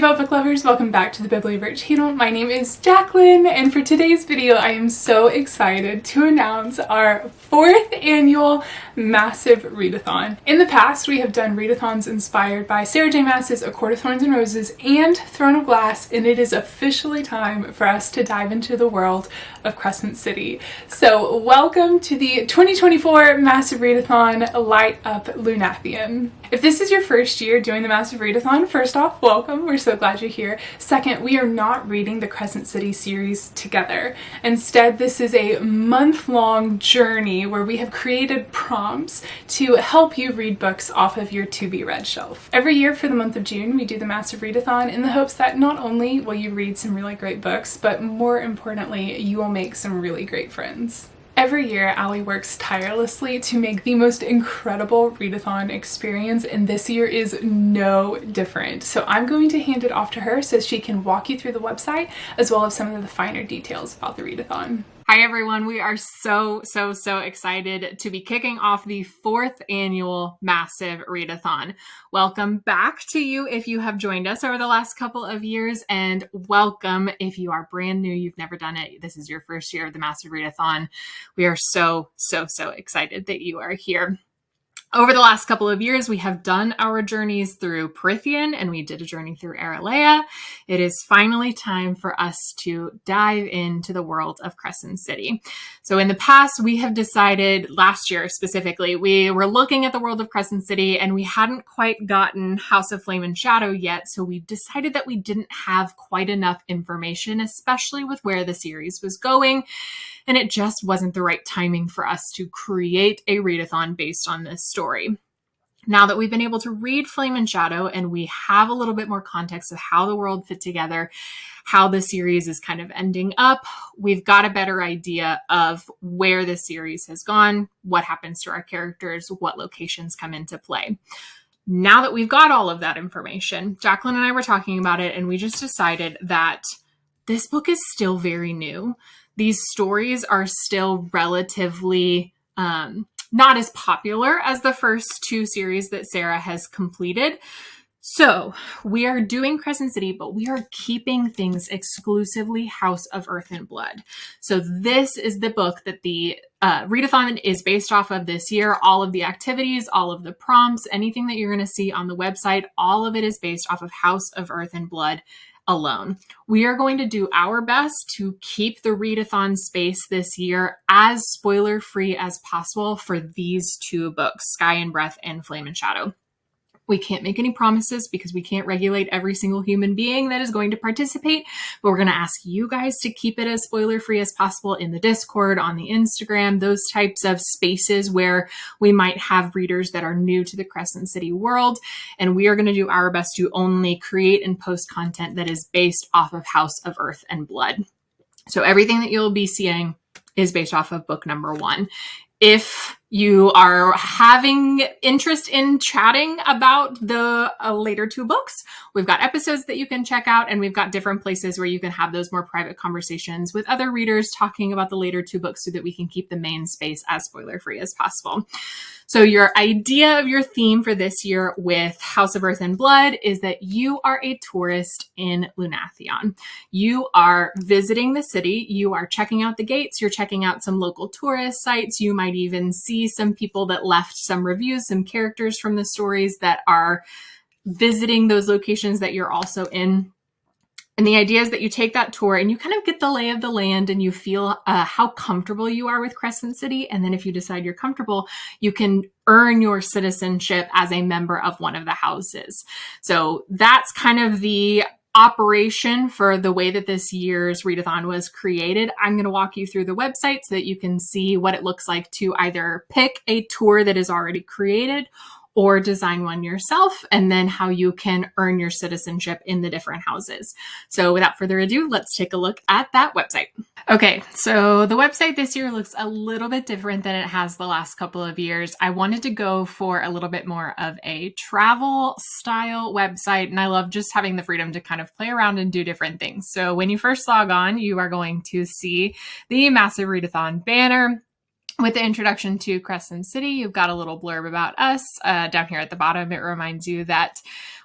fellow book lovers, welcome back to the Bibliovert channel. My name is Jacqueline, and for today's video I am so excited to announce our 4th annual Maassive Readathon. In the past we have done readathons inspired by Sarah J. Maas's A Court of Thorns and Roses and Throne of Glass, and it is officially time for us to dive into the world of Crescent City. So welcome to the 2024 Maassive Readathon Light Up Lunathian. If this is your first year doing the Maassive Readathon, first off, welcome. We're so glad you're here. Second, we are not reading the Crescent City series together. Instead, this is a month-long journey where we have created prompts to help you read books off of your to-be-read shelf. Every year for the month of June, we do the Maassive Readathon in the hopes that not only will you read some really great books, but more importantly, you will make some really great friends. Every year, Allie works tirelessly to make the most incredible readathon experience, and this year is no different. So I'm going to hand it off to her so she can walk you through the website as well as some of the finer details about the readathon. Hi everyone, we are so excited to be kicking off the 4th annual Maassive Readathon. Welcome back to you if you have joined us over the last couple of years, and welcome if you are brand new, you've never done it, this is your first year of the Maassive Readathon. We are so excited that you are here. Over the last couple of years, we have done our journeys through Prythian, and we did a journey through Aralea. It is finally time for us to dive into the world of Crescent City. So in the past, we have decided, last year specifically, we were looking at the world of Crescent City, and we hadn't quite gotten House of Flame and Shadow yet, so we decided that we didn't have quite enough information, especially with where the series was going. And it just wasn't the right timing for us to create a readathon based on this story. Now that we've been able to read Flame and Shadow and we have a little bit more context of how the world fit together, how the series is kind of ending up, we've got a better idea of where the series has gone, what happens to our characters, what locations come into play. Now that we've got all of that information, Jacqueline and I were talking about it, and we just decided that this book is still very new. These stories are still relatively not as popular as the first 2 series that Sarah has completed. So we are doing Crescent City, but we are keeping things exclusively House of Earth and Blood. So this is the book that the readathon is based off of this year. All of the activities, all of the prompts, anything that you're going to see on the website, all of it is based off of House of Earth and Blood alone. We are going to do our best to keep the readathon space this year as spoiler-free as possible for these 2 books, Sky and Breath and Flame and Shadow. We can't make any promises because we can't regulate every single human being that is going to participate, but we're going to ask you guys to keep it as spoiler-free as possible in the Discord, on the Instagram, those types of spaces where we might have readers that are new to the Crescent City world, and we are going to do our best to only create and post content that is based off of House of Earth and Blood. So everything that you'll be seeing is based off of book number 1. If you are having interest in chatting about the later 2 books, we've got episodes that you can check out, and we've got different places where you can have those more private conversations with other readers talking about the later 2 books so that we can keep the main space as spoiler-free as possible. So your idea of your theme for this year with House of Earth and Blood is that you are a tourist in Lunathian. You are visiting the city, you are checking out the gates, you're checking out some local tourist sites, you might even see some people that left some reviews, some characters from the stories that are visiting those locations that you're also in. And the idea is that you take that tour and you kind of get the lay of the land and you feel how comfortable you are with Crescent City. And then if you decide you're comfortable, you can earn your citizenship as a member of one of the houses. So that's kind of the operation for the way that this year's readathon was created. I'm going to walk you through the website so that you can see what it looks like to either pick a tour that is already created or design one yourself, and then how you can earn your citizenship in the different houses. So without further ado, let's take a look at that website. Okay, so the website this year looks a little bit different than it has the last couple of years. I wanted to go for a little bit more of a travel style website, and I love just having the freedom to kind of play around and do different things. So when you first log on, you are going to see the Maassive Readathon banner. With the introduction to Crescent City, you've got a little blurb about us. Down here at the bottom, it reminds you that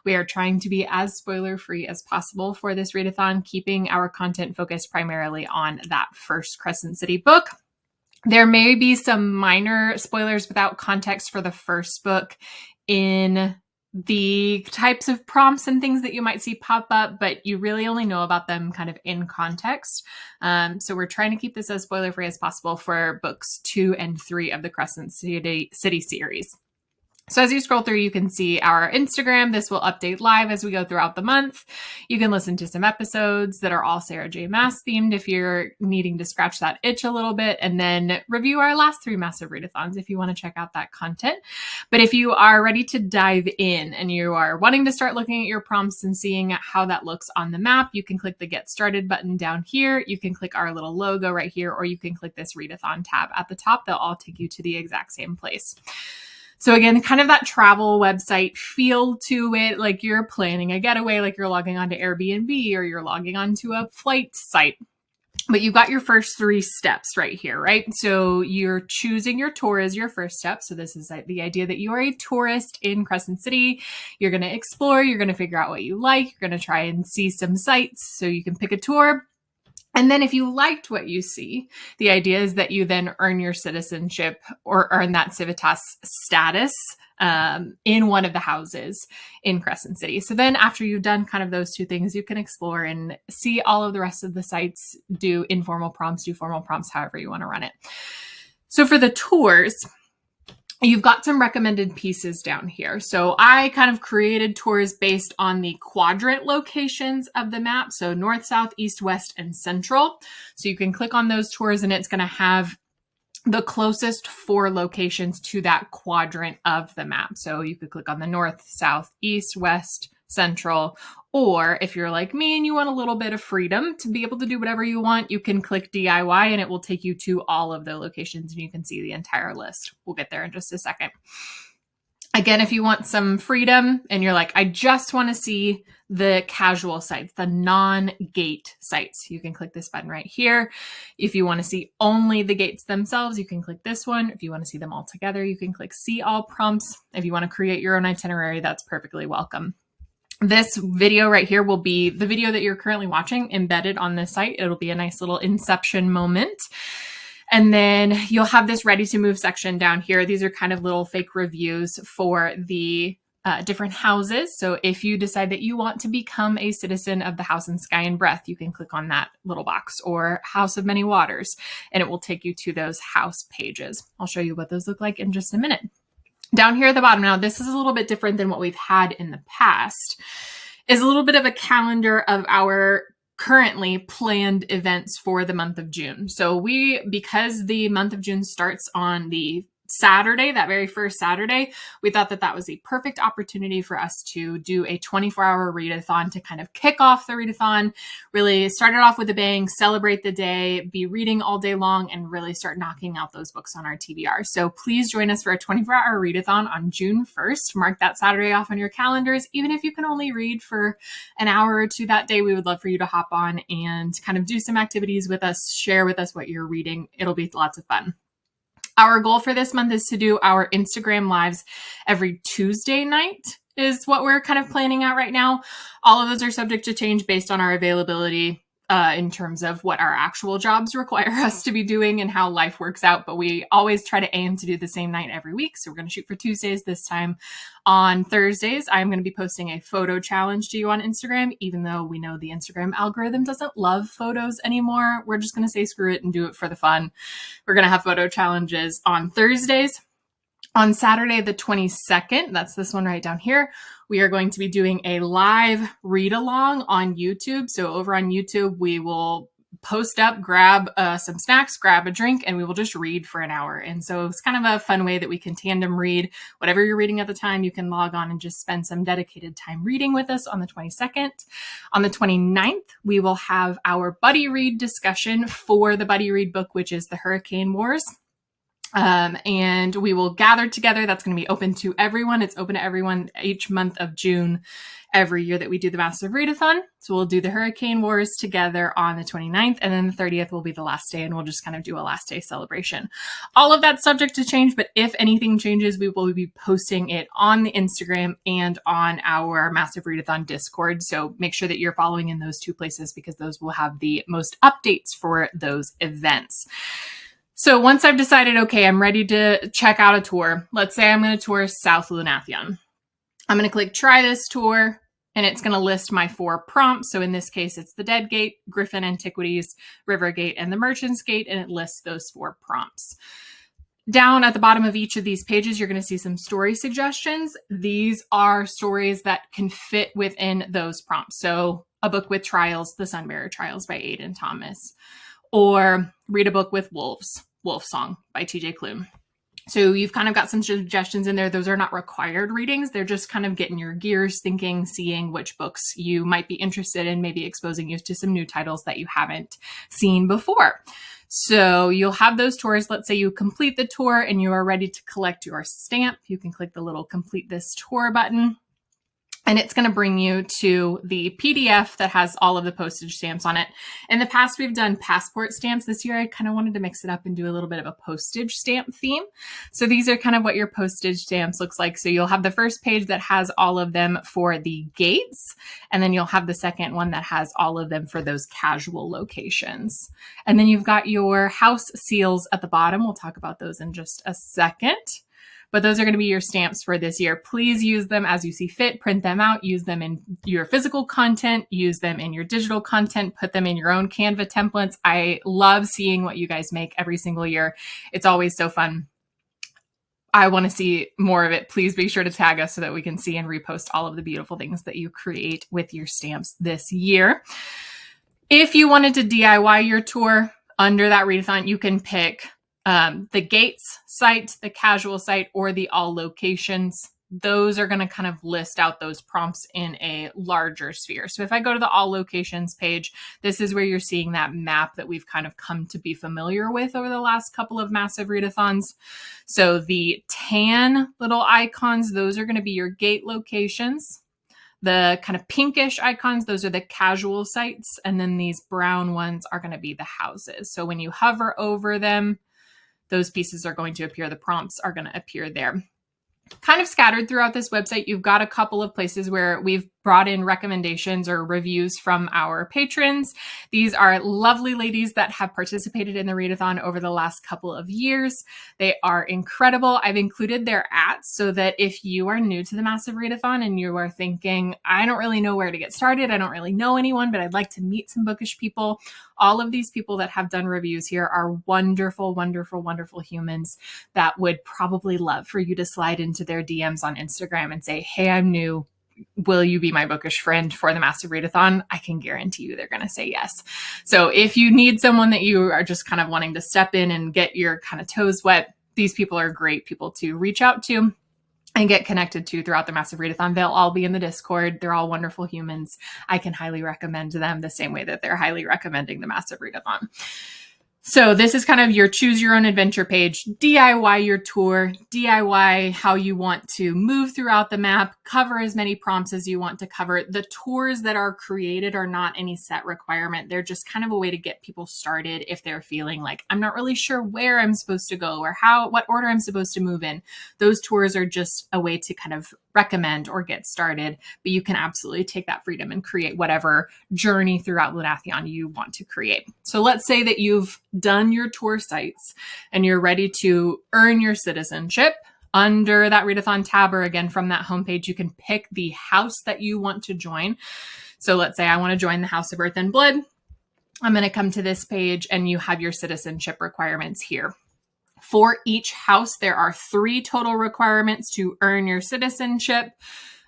we are trying to be as spoiler-free as possible for this readathon, keeping our content focused primarily on that first Crescent City book. There may be some minor spoilers without context for the first book in the types of prompts and things that you might see pop up, but you really only know about them kind of in context. So we're trying to keep this as spoiler-free as possible for books 2 and 3 of the Crescent City series. So as you scroll through, you can see our Instagram. This will update live as we go throughout the month. You can listen to some episodes that are all Sarah J. Maas themed if you're needing to scratch that itch a little bit, and then review our last 3 Maassive readathons if you want to check out that content. But if you are ready to dive in and you are wanting to start looking at your prompts and seeing how that looks on the map, you can click the Get Started button down here. You can click our little logo right here, or you can click this Readathon tab at the top. They'll all take you to the exact same place. So again, kind of that travel website feel to it, like you're planning a getaway, like you're logging onto Airbnb or you're logging onto a flight site. But you've got your first 3 steps right here, right? So you're choosing your tour as your first step. So this is the idea that you are a tourist in Crescent City. You're going to explore. You're going to figure out what you like. You're going to try and see some sites so you can pick a tour. And then if you liked what you see, the idea is that you then earn your citizenship or earn that civitas status in one of the houses in Crescent City. So then after you've done kind of those 2 things, you can explore and see all of the rest of the sites, do informal prompts, do formal prompts, however you want to run it. So for the tours, you've got some recommended pieces down here. So I kind of created tours based on the quadrant locations of the map. So north, south, east, west, and central. So you can click on those tours and it's going to have the closest 4 locations to that quadrant of the map. So you could click on the north, south, east, west, central, or if you're like me and you want a little bit of freedom to be able to do whatever you want, you can click DIY and it will take you to all of the locations and you can see the entire list. We'll get there in just a second. Again, if you want some freedom and you're like, I just want to see the casual sites, the non-gate sites, you can click this button right here. If you want to see only the gates themselves, you can click this one. If you want to see them all together, you can click See All Prompts. If you want to create your own itinerary, that's perfectly welcome. This video right here will be the video that you're currently watching embedded on this site. It'll be a nice little inception moment. And then you'll have this ready to move section down here. These are kind of little fake reviews for the different houses. So if you decide that you want to become a citizen of the House in Sky and Breath, you can click on that little box, or House of Many Waters, and it will take you to those house pages. I'll show you what those look like in just a minute. Down here at the bottom, now this is a little bit different than what we've had in the past, is a little bit of a calendar of our currently planned events for the month of June. So because the month of June starts on the Saturday, that very first Saturday, we thought that that was the perfect opportunity for us to do a 24-hour readathon to kind of kick off the readathon, really start it off with a bang, celebrate the day, be reading all day long, and really start knocking out those books on our TBR. So please join us for a 24-hour readathon on June 1st. Mark that Saturday off on your calendars. Even if you can only read for an hour or 2 that day, we would love for you to hop on and kind of do some activities with us, share with us what you're reading. It'll be lots of fun. Our goal for this month is to do our Instagram lives every Tuesday night is what we're kind of planning out right now. All of those are subject to change based on our availability in terms of what our actual jobs require us to be doing and how life works out. But we always try to aim to do the same night every week. So we're going to shoot for Tuesdays this time. On Thursdays, I'm going to be posting a photo challenge to you on Instagram, even though we know the Instagram algorithm doesn't love photos anymore. We're just going to say screw it and do it for the fun. We're going to have photo challenges on Thursdays. On Saturday, the 22nd, that's this one right down here, we are going to be doing a live read along on YouTube. So over on YouTube, we will post up, grab some snacks, grab a drink, and we will just read for an hour. And so it's kind of a fun way that we can tandem read. Whatever you're reading at the time, you can log on and just spend some dedicated time reading with us on the 22nd. On the 29th, we will have our buddy read discussion for the buddy read book, which is The Hurricane Wars. And we will gather together. That's going to be open to everyone. It's open to everyone each month of June. every year that we do the Maassive Readathon. So we'll do the Hurricane Wars together on the 29th, and then the 30th will be the last day, and we'll just kind of do a last day celebration. All of that's subject to change, but if anything changes, we will be posting it on the Instagram and on our Maassive Readathon Discord. So make sure that you're following in those two places because those will have the most updates for those events. So once I've decided, okay, I'm ready to check out a tour. Let's say I'm going to tour South Lunatheon. I'm going to click try this tour, and it's going to list my 4 prompts. So in this case, it's the Dead Gate, Griffin Antiquities, River Gate, and the Merchant's Gate, and it lists those 4 prompts. Down at the bottom of each of these pages, you're going to see some story suggestions. These are stories that can fit within those prompts. So a book with trials, The Sunbearer Trials by Aidan Thomas, or read a book with wolves, Wolf Song by TJ Klune. So you've kind of got some suggestions in there. Those are not required readings. They're just kind of getting your gears thinking, seeing which books you might be interested in, maybe exposing you to some new titles that you haven't seen before. So you'll have those tours. Let's say you complete the tour and you are ready to collect your stamp. You can click the little complete this tour button. And it's going to bring you to the PDF that has all of the postage stamps on it. In the past, we've done passport stamps. This year, I kind of wanted to mix it up and do a little bit of a postage stamp theme. So these are kind of what your postage stamps looks like. So you'll have the first page that has all of them for the gates. And then you'll have the second one that has all of them for those casual locations. And then you've got your house seals at the bottom. We'll talk about those in just a second. But those are going to be your stamps for this year. Please use them as you see fit, print them out, use them in your physical content, use them in your digital content, put them in your own Canva templates. I love seeing what you guys make every single year. It's always so fun. I want to see more of it. Please be sure to tag us so that we can see and repost all of the beautiful things that you create with your stamps this year. If you wanted to DIY your tour under that readathon, you can pick the gates site, the casual site, or the all locations. Those are going to kind of list out those prompts in a larger sphere. So if I go to the all locations page, this is where you're seeing that map that we've kind of come to be familiar with over the last couple of Maassive Readathons. So the tan little icons, those are going to be your gate locations. The kind of pinkish icons, those are the casual sites. And then these brown ones are going to be the houses. So when you hover over them, those pieces are going to appear. The prompts are going to appear there. Kind of scattered throughout this website, you've got a couple of places where we've brought in recommendations or reviews from our patrons. These are lovely ladies that have participated in the readathon over the last couple of years. They are incredible. I've included their @ so that if you are new to the Maassive Readathon and you are thinking, I don't really know where to get started, I don't really know anyone, but I'd like to meet some bookish people. All of these people that have done reviews here are wonderful, wonderful, wonderful humans that would probably love for you to slide into their DMs on Instagram and say, hey, I'm new. Will you be my bookish friend for the Maassive Readathon? I can guarantee you they're going to say yes. So if you need someone that you are just kind of wanting to step in and get your kind of toes wet, these people are great people to reach out to and get connected to throughout the Maassive Readathon. They'll all be in the Discord. They're all wonderful humans. I can highly recommend them the same way that they're highly recommending the Maassive Readathon. So this is kind of your choose your own adventure page, DIY your tour, DIY how you want to move throughout the map, cover as many prompts as you want to cover. The tours that are created are not any set requirement. They're just kind of a way to get people started if they're feeling like, I'm not really sure where I'm supposed to go or what order I'm supposed to move in. Those tours are just a way to kind of recommend or get started, but you can absolutely take that freedom and create whatever journey throughout Lunatheon you want to create. So let's say that you've done your tour sites and you're ready to earn your citizenship. Under that Readathon tab, or again from that homepage, you can pick the house that you want to join. So let's say I want to join the House of Earth and Blood. I'm going to come to this page and you have your citizenship requirements here. For each house, there are 3 total requirements to earn your citizenship.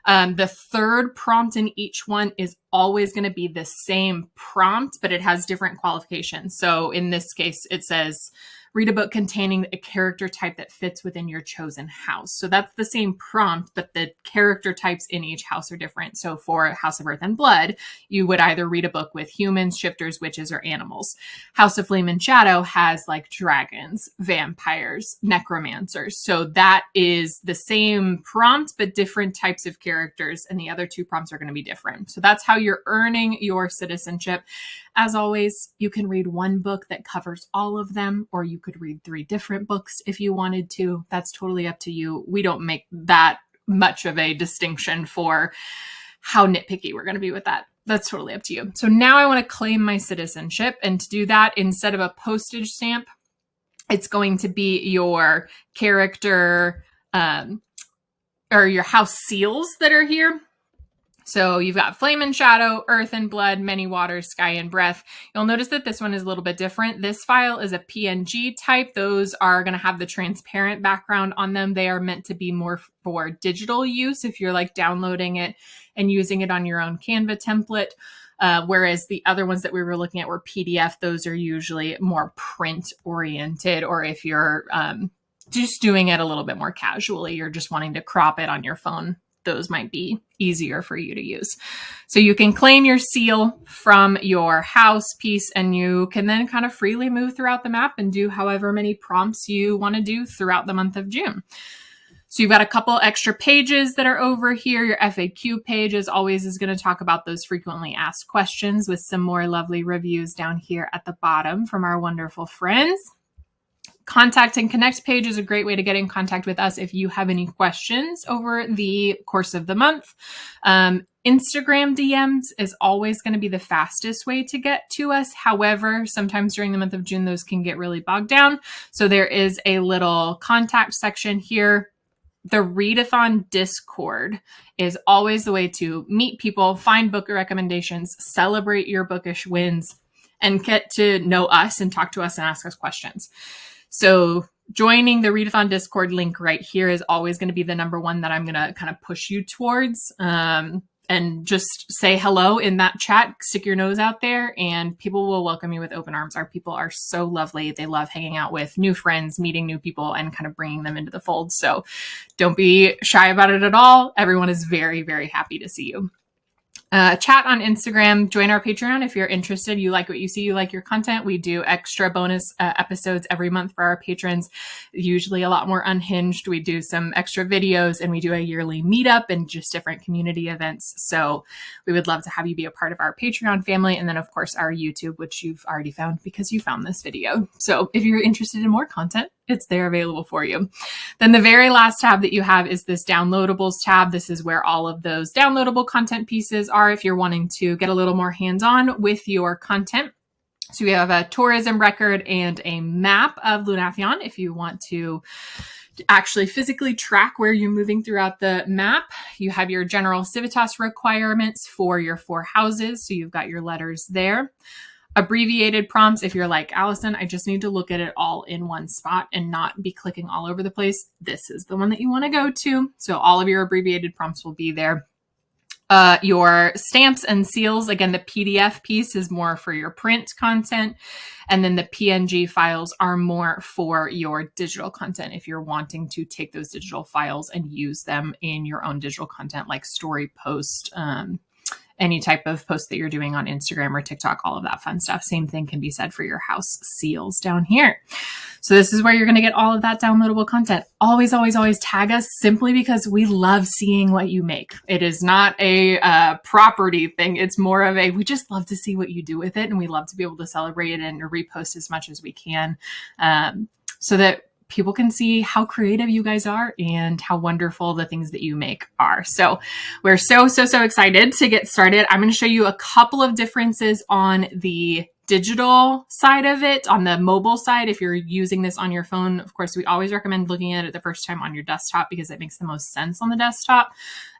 The third prompt in each one is always going to be the same prompt, but it has different qualifications. So in this case, it says read a book containing a character type that fits within your chosen house. So that's the same prompt, but the character types in each house are different. So for House of Earth and Blood, you would either read a book with humans, shifters, witches, or animals. House of Flame and Shadow has like dragons, vampires, necromancers. So that is the same prompt, but different types of characters. And the other two prompts are going to be different. So that's how you're earning your citizenship. As always, you can read one book that covers all of them, or you could read 3 different books if you wanted to. That's totally up to you. We don't make that much of a distinction for how nitpicky we're going to be with that. That's totally up to you. So now I want to claim my citizenship. And to do that, instead of a postage stamp, it's going to be your character or your house seals that are here. So you've got Flame and Shadow, Earth and Blood, Many Waters, Sky and Breath. You'll notice that this one is a little bit different. This file is a PNG type. Those are going to have the transparent background on them. They are meant to be more for digital use if you're like downloading it and using it on your own Canva template. Whereas the other ones that we were looking at were PDF. Those are usually more print oriented, or if you're just doing it a little bit more casually, you're just wanting to crop it on your phone, those might be easier for you to use. So you can claim your seal from your house piece, and you can then kind of freely move throughout the map and do however many prompts you want to do throughout the month of June. So you've got a couple extra pages that are over here. Your FAQ page, as always, is going to talk about those frequently asked questions with some more lovely reviews down here at the bottom from our wonderful friends. Contact and connect page is a great way to get in contact with us if you have any questions over the course of the month. Instagram DMs is always going to be the fastest way to get to us. However, sometimes during the month of June, those can get really bogged down. So there is a little contact section here. The Readathon Discord is always the way to meet people, find book recommendations, celebrate your bookish wins, and get to know us and talk to us and ask us questions. So joining the Readathon Discord link right here is always going to be the number one that I'm going to kind of push you towards. And just say hello in that chat, stick your nose out there, and people will welcome you with open arms. Our people are so lovely. They love hanging out with new friends, meeting new people, and kind of bringing them into the fold. So don't be shy about it at all. Everyone is very, very happy to see you. Chat on Instagram, join our Patreon if you're interested. You like what you see, you like your content. We do extra bonus episodes every month for our patrons, usually a lot more unhinged. We do some extra videos, and we do a yearly meetup and just different community events. So we would love to have you be a part of our Patreon family. And then, of course, our YouTube, which you've already found because you found this video. So if you're interested in more content, it's there available for you. Then the very last tab that you have is this downloadables tab. This is where all of those downloadable content pieces are if you're wanting to get a little more hands-on with your content. So we have a tourism record and a map of Readathon if you want to actually physically track where you're moving throughout the map. You have your general civitas requirements for your 4 houses. So you've got your letters there. Abbreviated prompts, if you're like, Allison, I just need to look at it all in one spot and not be clicking all over the place, this is the one that you want to go to. So all of your abbreviated prompts will be there. Your stamps and seals, again, the PDF piece is more for your print content. And then the PNG files are more for your digital content if you're wanting to take those digital files and use them in your own digital content like story post, any type of post that you're doing on Instagram or TikTok, all of that fun stuff. Same thing can be said for your house seals down here. So this is where you're going to get all of that downloadable content. Always, always, always tag us simply because we love seeing what you make. It is not a property thing. It's more of a, we just love to see what you do with it. And we love to be able to celebrate it and repost as much as we can so that people can see how creative you guys are and how wonderful the things that you make are. So we're so excited to get started. I'm going to show you a couple of differences on the digital side of it. On the mobile side, if you're using this on your phone, of course, we always recommend looking at it the first time on your desktop because it makes the most sense on the desktop.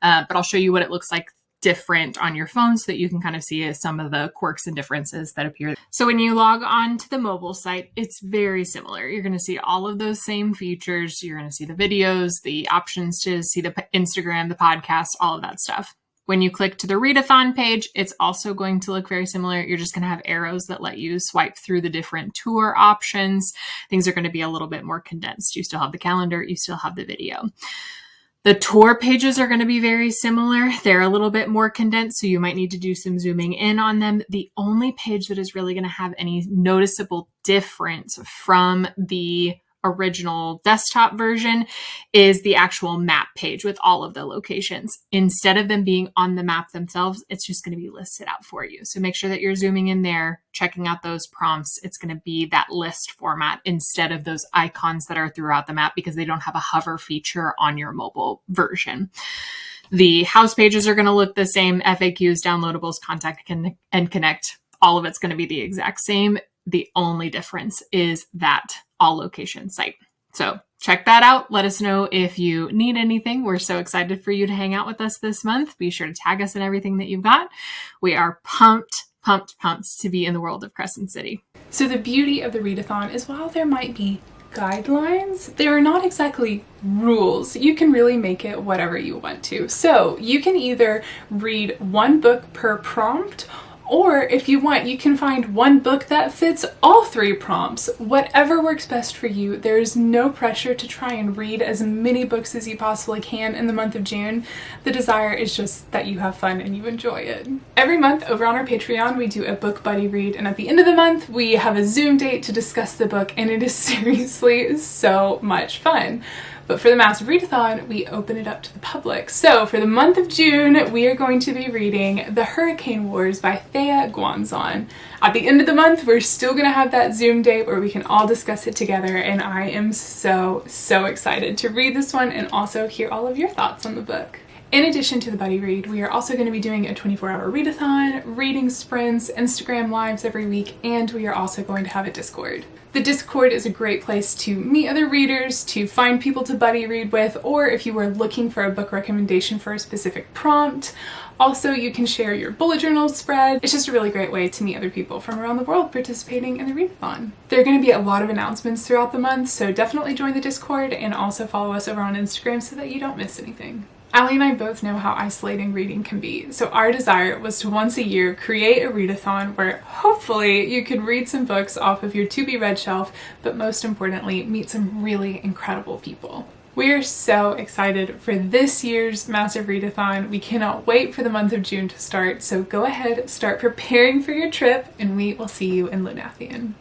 But I'll show you what it looks like different on your phone so that you can kind of see some of the quirks and differences that appear. So when you log on to the mobile site, it's very similar. You're going to see all of those same features. You're going to see the videos, the options to see the Instagram, the podcast, all of that stuff. When you click to the Readathon page, it's also going to look very similar. You're just going to have arrows that let you swipe through the different tour options. Things are going to be a little bit more condensed. You still have the calendar, you still have the video. The tour pages are going to be very similar. They're a little bit more condensed, so you might need to do some zooming in on them. The only page that is really going to have any noticeable difference from the original desktop version is the actual map page with all of the locations. Instead of them being on the map themselves, it's just going to be listed out for you. So make sure that you're zooming in there, checking out those prompts. It's going to be that list format instead of those icons that are throughout the map because they don't have a hover feature on your mobile version. The house pages are going to look the same. FAQs, downloadables, contact and connect. All of it's going to be the exact same. The only difference is that all location site. So check that out. Let us know if you need anything. We're so excited for you to hang out with us this month. Be sure to tag us in everything that you've got. We are pumped to be in the world of Crescent City. So the beauty of the Readathon is while there might be guidelines, they are not exactly rules. You can really make it whatever you want to. So you can either read one book per prompt, or if you want, you can find one book that fits all 3 prompts. Whatever works best for you. There's no pressure to try and read as many books as you possibly can in the month of June. The desire is just that you have fun and you enjoy it. Every month over on our Patreon, we do a book buddy read, and at the end of the month, we have a Zoom date to discuss the book, and it is seriously so much fun. But for the Maassive Readathon, we open it up to the public. So for the month of June, we are going to be reading The Hurricane Wars by Thea Guanzon. At the end of the month, we're still going to have that Zoom date where we can all discuss it together, and I am so excited to read this one and also hear all of your thoughts on the book. In addition to the buddy read, we are also going to be doing a 24-hour readathon, reading sprints, Instagram lives every week, and we are also going to have a Discord. The Discord is a great place to meet other readers, to find people to buddy read with, or if you are looking for a book recommendation for a specific prompt. Also, you can share your bullet journal spread. It's just a really great way to meet other people from around the world participating in the readathon. There are going to be a lot of announcements throughout the month, so definitely join the Discord and also follow us over on Instagram so that you don't miss anything. Allie and I both know how isolating reading can be, so our desire was to once a year create a readathon where hopefully you could read some books off of your to-be-read shelf, but most importantly, meet some really incredible people. We are so excited for this year's Maassive Readathon. We cannot wait for the month of June to start, so go ahead, start preparing for your trip, and we will see you in Readathon.